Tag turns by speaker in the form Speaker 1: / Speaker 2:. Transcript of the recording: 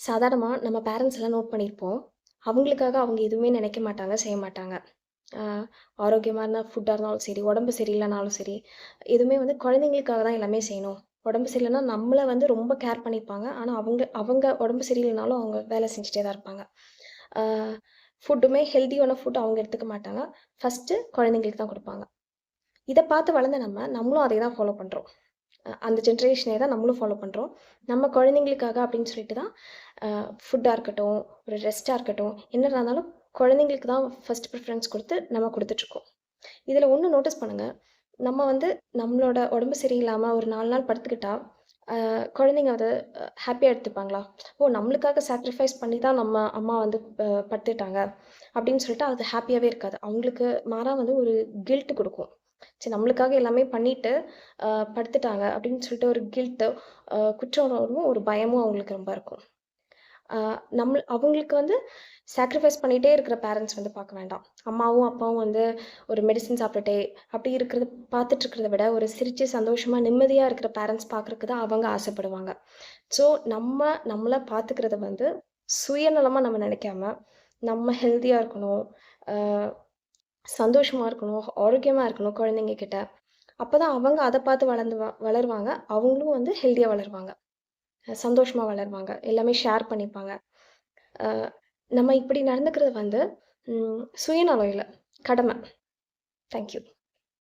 Speaker 1: சாதாரணமா நம்ம பேரண்ட்ஸ் எல்லாம் நோட் பண்ணியிருப்போம். அவங்களுக்காக அவங்க எதுவுமே நினைக்க மாட்டாங்க, செய்ய மாட்டாங்க. அ ஆரோக்கியமான ஃபுட்டா இருந்தாலும் சரி, உடம்பு சரியில்லனாலும் சரி, எதுவுமே வந்து குழந்தைங்களுக்காக தான் எல்லாமே செய்யணும். உடம்பு சரியில்லன்னா நம்மள வந்து ரொம்ப கேர் பண்ணிப்பாங்க. ஆனா அவங்க அவங்க உடம்பு சரியில்லனாலும் அவங்க வேலை செஞ்சுட்டே தான் இருப்பாங்க. அ ஃபுட்டுமே ஹெல்த்தியான ஃபுட் அவங்க எடுத்துக்க மாட்டாங்க. ஃபர்ஸ்ட்டு குழந்தைங்களுக்கு தான் குடுப்பாங்க. இத பார்த்து வளர்ந்த நம்மளும் அதே தான் ஃபாலோ பண்றோம். அந்த ஜென்ரேஷனே தான் நம்மளும் ஃபாலோ பண்றோம். நம்ம குழந்தைங்களுக்காக அப்படின்னு சொல்லிட்டு தான் ஃபுட்டா இருக்கட்டும், ஒரு ரெஸ்ட்டா இருக்கட்டும், என்னவா இருந்தாலும் குழந்தைங்களுக்கு தான் ஃபர்ஸ்ட் ப்ரிஃபரன்ஸ் குடுத்து நம்ம குடுத்துட்ருக்கோம். இதில ஒண்ணு நோட்டீஸ் பண்ணுங்க. நம்ம வந்து நம்மளோட உடம்பு சரியில்லாம ஒரு 4 நாள் படுத்துக்கிட்டா, குழந்தைங்க அத ஹேப்பியா எடுத்துப்பாங்களா? ஓ! நம்மளுக்காக சாக்ரிஃபைஸ் பண்ணி தான் நம்ம அம்மா வந்து படுத்துட்டாங்க. அப்படின்னு சொல்லிட்டு அது ஹேப்பியாவே இருக்காது. அவங்களுக்கு மாறா வந்து ஒரு கில்ட் குடுக்கும். சரி நம்மளுக்காக எல்லாமே பண்ணிட்டு, படுத்துட்டாங்க அப்படின்னு சொல்லிட்டு ஒரு கில்ட்டு, குற்ற உணர்வும், ஒரு பயமும் அவங்களுக்கு ரொம்ப இருக்கும். அ அவங்களுக்கு வந்து சாக்ரிஃபைஸ் பண்ணிட்டே இருக்கிற பேரண்ட்ஸ் வந்து பார்க்க வேண்டாம். அம்மாவும், அப்பாவும் வந்து ஒரு மெடிசின் சாப்பிட்டுட்டே, அப்படி இருக்கிறத பார்த்துட்டு இருக்கிறத விட, ஒரு சிரிச்சு சந்தோஷமா, நிம்மதியா இருக்கிற பேரண்ட்ஸ் பார்க்கறக்கு தான் அவங்க ஆசைப்படுவாங்க. ஸோ, நம்மள பார்த்துக்கிறத வந்து சுயநலமா நம்ம நினைக்காம, நம்ம ஹெல்த்தியா இருக்கணும், அ சந்தோஷமா இருக்கணும், ஆரோக்கியமா இருக்கணும் குழந்தைங்க கிட்ட. அப்பதான் அவங்க அத பார்த்து வளருவாங்க. அவங்களும் வந்து ஹெல்த்தியா வளருவாங்க. சந்தோஷமா வளருவாங்க. எல்லாமே ஷேர் பண்ணிப்பாங்க. அ நம்ம இப்படி நடந்துக்கிறது வந்து சுயநலம் இல்ல. கடமை. Thank you.